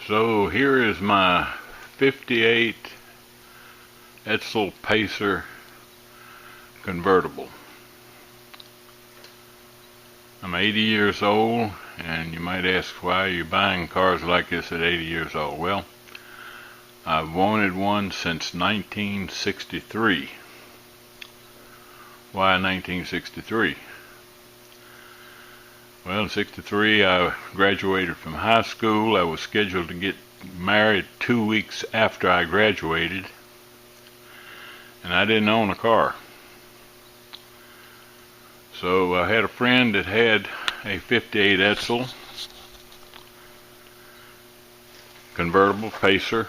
So here is my 58 Edsel Pacer Convertible. I'm 80 years old, and you might ask, why are you buying cars like this at 80 years old? Well, I've wanted one since 1963. Why 1963? Well, in 63 I graduated from high school. I was scheduled to get married 2 weeks after I graduated, and I didn't own a car. So I had a friend that had a 58 Edsel convertible Pacer.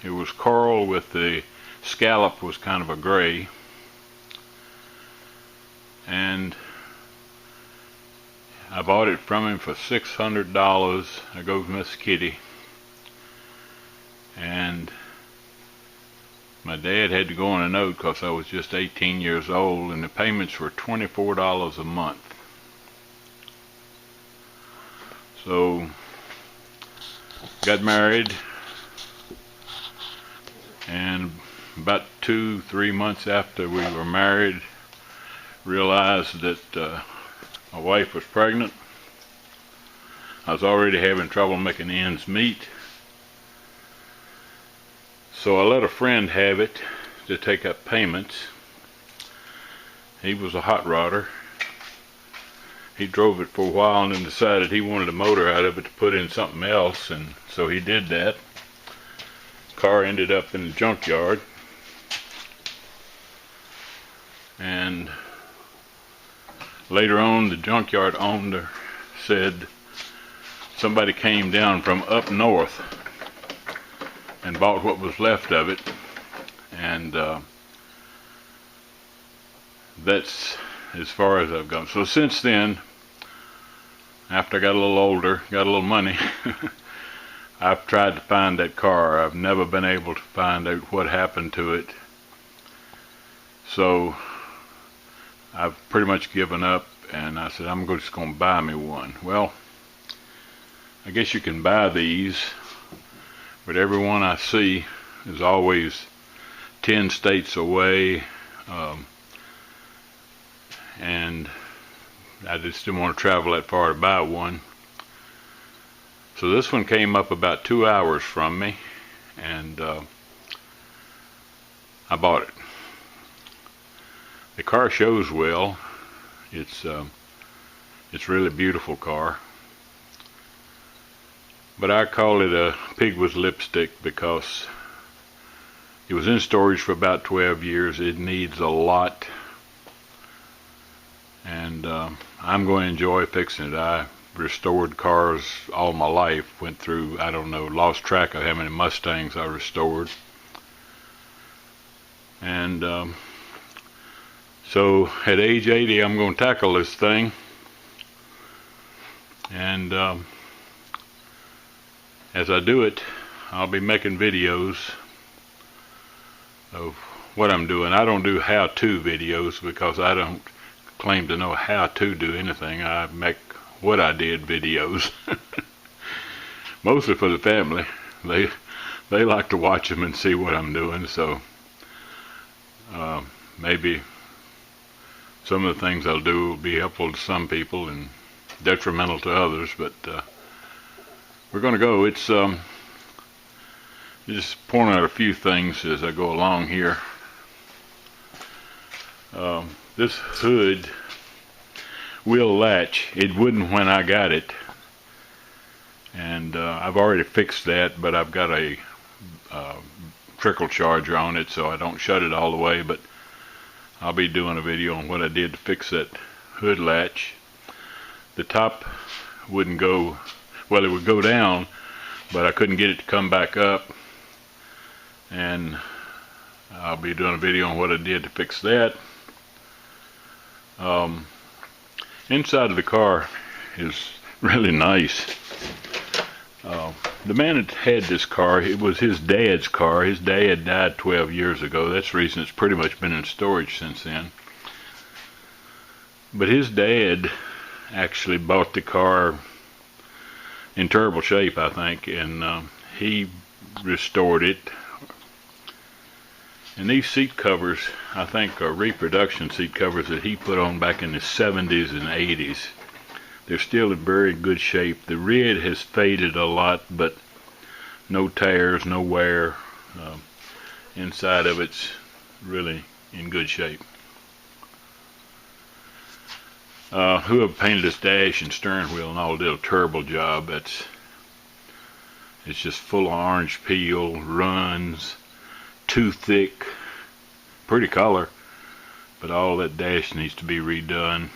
It was coral with the scallop was kind of a gray, and I bought it from him for $600. There goes Miss Kitty. And my dad had to go on a note because I was just 18 years old, and the payments were $24 a month. So got married, and about 2-3 months after we were married, realized that my wife was pregnant. I was already having trouble making ends meet. So I let a friend have it to take up payments. He was a hot rodder. He drove it for a while and then decided he wanted a motor out of it to put in something else, and so he did that. Car ended up in the junkyard, and later on the junkyard owner said somebody came down from up north and bought what was left of it, and that's as far as I've gone. So since then, after I got a little older, got a little money, I've tried to find that car. I've never been able to find out what happened to it. So I've pretty much given up, and I said, I'm just going to buy me one. Well, I guess you can buy these, but every one I see is always 10 states away, and I just didn't want to travel that far to buy one. So this one came up about 2 hours from me, and I bought it. The car shows well. It's really a beautiful car, but I call it a pig with lipstick because it was in storage for about 12 years. It needs a lot, and I'm going to enjoy fixing it. I restored cars all my life. Went through, I don't know, lost track of how many Mustangs I restored, and so at age 80, I'm going to tackle this thing, and as I do it, I'll be making videos of what I'm doing. I don't do how-to videos because I don't claim to know how to do anything. I make what I did videos, mostly for the family. They like to watch them and see what I'm doing, so maybe some of the things I'll do will be helpful to some people and detrimental to others, but we're going to go. It's just pointing out a few things as I go along here. This hood will latch. It wouldn't when I got it, and I've already fixed that, but I've got a trickle charger on it, so I don't shut it all the way, but I'll be doing a video on what I did to fix that hood latch. The top wouldn't go, well, it would go down, but I couldn't get it to come back up, and I'll be doing a video on what I did to fix that. Inside of the car is really nice. The man that had this car, it was his dad's car. His dad died 12 years ago. That's the reason it's pretty much been in storage since then. But his dad actually bought the car in terrible shape, I think, and he restored it. And these seat covers, I think, are reproduction seat covers that he put on back in the 70s and 80s. They're still in very good shape. The red has faded a lot, but no tears, no wear. Inside of it's really in good shape. Whoever painted this dash and steering wheel and all did a terrible job. It's just full of orange peel, runs, too thick, pretty color, but all that dash needs to be redone.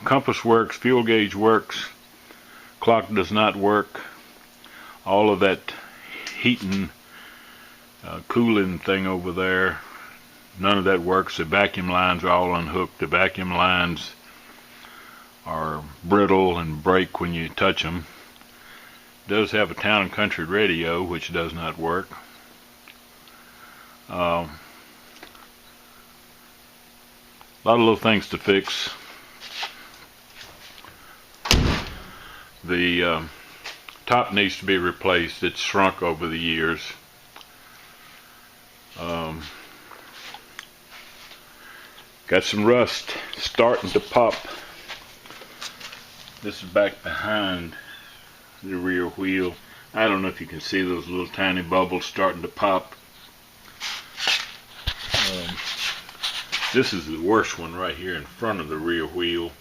Compass works, fuel gauge works, clock does not work. All of that heating, cooling thing over there, none of that works. The vacuum lines are all unhooked. The vacuum lines are brittle and break when you touch them. It does have a town and country radio, which does not work. A lot of little things to fix. The top needs to be replaced. It's shrunk over the years. Got some rust starting to pop. This is back behind the rear wheel. I don't know if you can see those little tiny bubbles starting to pop. This is the worst one right here in front of the rear wheel,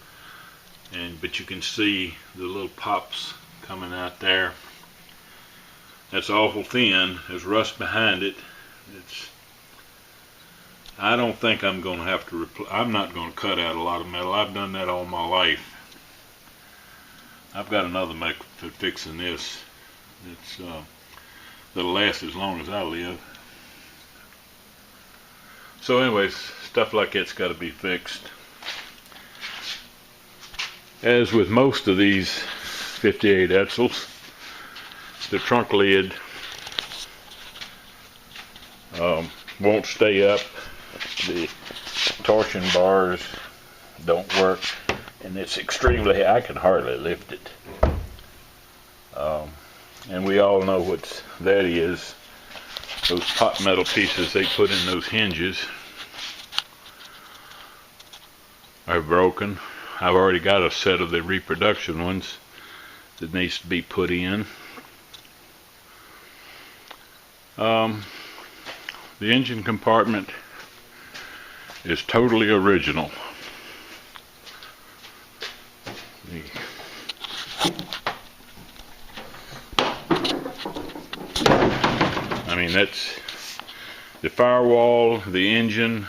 but you can see the little pops coming out there. That's awful thin. There's rust behind it. I don't think I'm going to have to I'm not going to cut out a lot of metal. I've done that all my life. I've got another method for fixing this. That'll last as long as I live. So anyways, stuff like that's got to be fixed. As with most of these 58 Edsels, the trunk lid won't stay up. The torsion bars don't work, and it's extremely, I can hardly lift it. And we all know what that is. Those pot metal pieces they put in those hinges are broken. I've already got a set of the reproduction ones that needs to be put in. The engine compartment is totally original. I mean, that's the firewall, the engine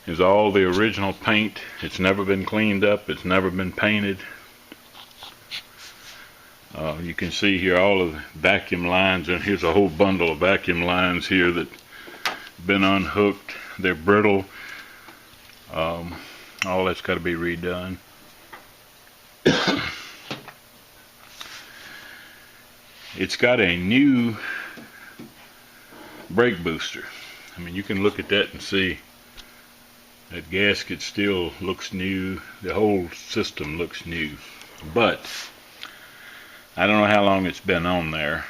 is all the original paint. It's never been cleaned up, it's never been painted. You can see here all of the vacuum lines, and here's a whole bundle of vacuum lines here that have been unhooked. They're brittle. All that's got to be redone. It's got a new brake booster. I mean, you can look at that and see that gasket still looks new. The whole system looks new. But I don't know how long it's been on there.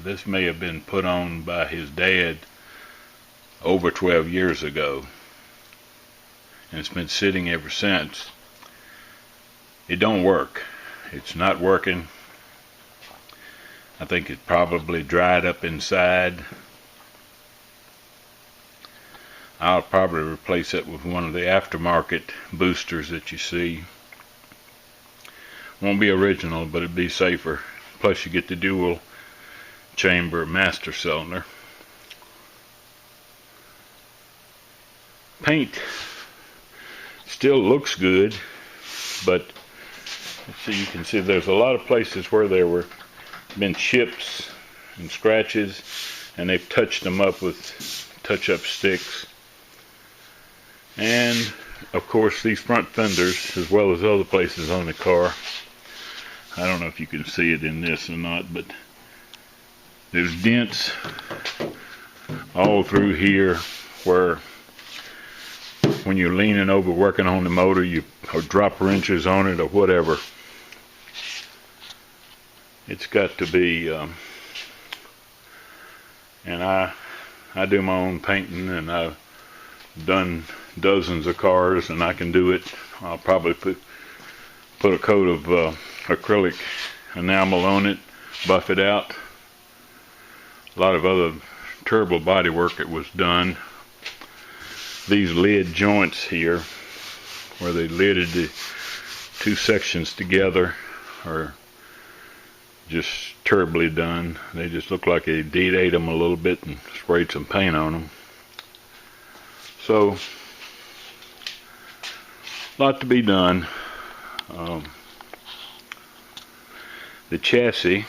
This may have been put on by his dad over 12 years ago. And it's been sitting ever since. It don't work. It's not working. I think it probably dried up inside. I'll probably replace it with one of the aftermarket boosters that you see. Won't be original, but it'd be safer. Plus you get the dual chamber master cylinder. Paint still looks good, but see, you can see there's a lot of places where there were been chips and scratches, and they've touched them up with touch-up sticks. And of course these front fenders, as well as other places on the car, I don't know if you can see it in this or not, but there's dents all through here where when you're leaning over working on the motor, you or drop wrenches on it or whatever. It's got to be, and I do my own painting, and I've done dozens of cars, and I can do it. I'll probably put a coat of acrylic enamel on it, buff it out. A lot of other turbo body work that was done. These lid joints here, where they lidded the two sections together, are just terribly done. They just look like they D-ate them a little bit and sprayed some paint on them. So, a lot to be done. The chassis,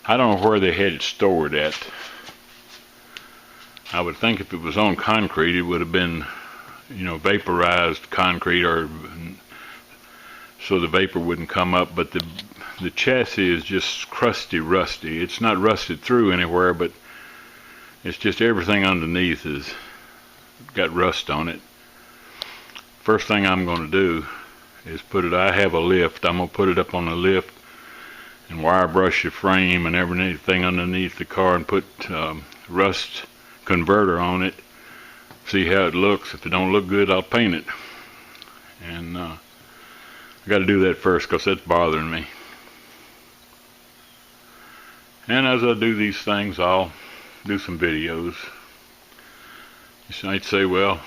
I don't know where they had it stored at. I would think if it was on concrete, it would have been, you know, vaporized concrete, or so the vapor wouldn't come up. But the chassis is just crusty, rusty. It's not rusted through anywhere, but it's just everything underneath has got rust on it. First thing I'm going to do is I have a lift. I'm going to put it up on a lift and wire brush the frame and everything underneath the car and put rust converter on it. See how it looks. If it don't look good, I'll paint it. And I got to do that first because that's bothering me. And as I do these things, I'll do some videos. You might say, well,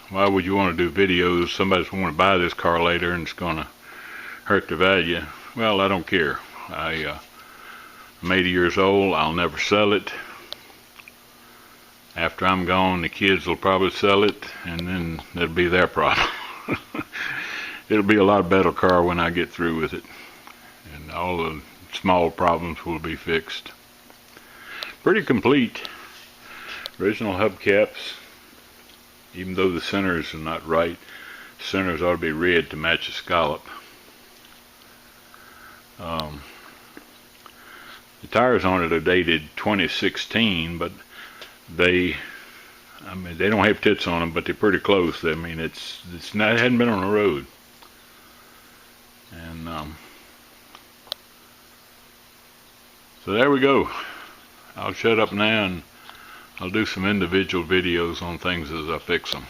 why would you want to do videos? Somebody's going to buy this car later and it's going to hurt the value. Well, I don't care. I'm 80 years old. I'll never sell it. After I'm gone, the kids will probably sell it, and then that'll be their problem. It'll be a lot better car when I get through with it, and all the small problems will be fixed. Pretty complete. Original hubcaps. Even though the centers are not right, centers ought to be red to match the scallop. The tires on it are dated 2016, but they don't have tits on them, but they're pretty close. I mean, it hadn't been on the road. And so there we go. I'll shut up now and I'll do some individual videos on things as I fix them.